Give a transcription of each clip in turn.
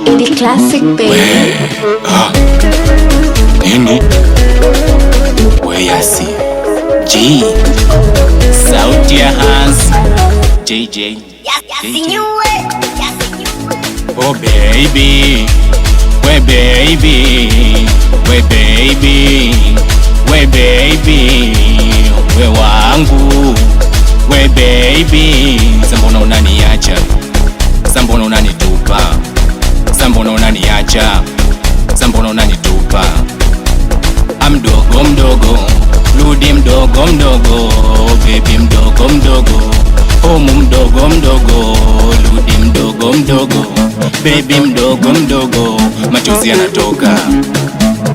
Indie classic baby. Nini? Weyasi G sauti ya Hans JJ. Oh baby, we baby, we baby, we baby, we wangu, we baby. Sambona unaniacha, sambona unanitupa, sambona unaniacha, sambona unanitupa. Mdogo mdogo, rudi mdogo mdogo, baby mdogo mdogo, homu mdogo mdogo, rudi mdogo mdogo, baby mdogo mdogo. Machozi yanatoka,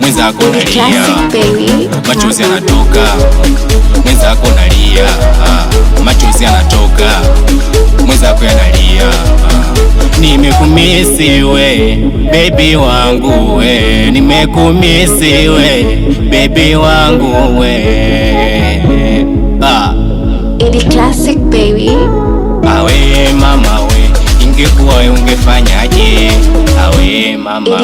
mwenzako nalia, machozi yanatoka, mwenzako nalia, machozi yanatoka, mwenzako yanalia. Nimekumisi we, baby wangu we, nimekumisi we, baby wangu we. Indie classic baby. Awe mama we, ingekuwa we ungefanyaje? Awe mama we,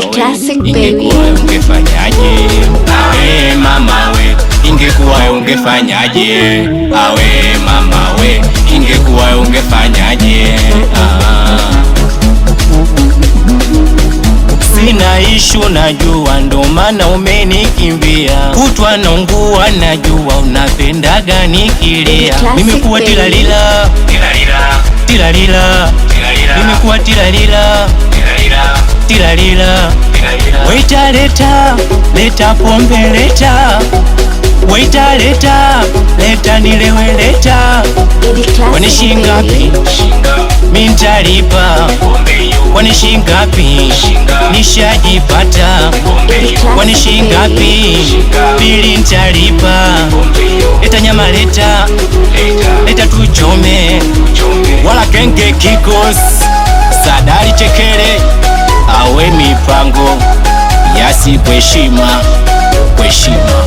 ingekuwa we ungefanyaje? Awe mama we, ingekuwa we ungefanyaje? Awe mama we, ingekuwa we ungefanyaje? Sina ishu najua, ndo maana umenikimbia. Kutwa naungua najua, unapendaga nikilia. Nimekuwa tilalila, tilalila, nimekuwa tilalila, tilalila. Waita leta, leta pombe leta, waita leta, leta nilewe leta. Kwani shingapi mi ntalipa? Kwani shingapi nishajipata? Kwani shingapi pili ntalipa? Leta nyama leta, leta tuchome, wala kenge kikos sadari chekele. Awe mipango yasi kwa heshima, kwa heshima.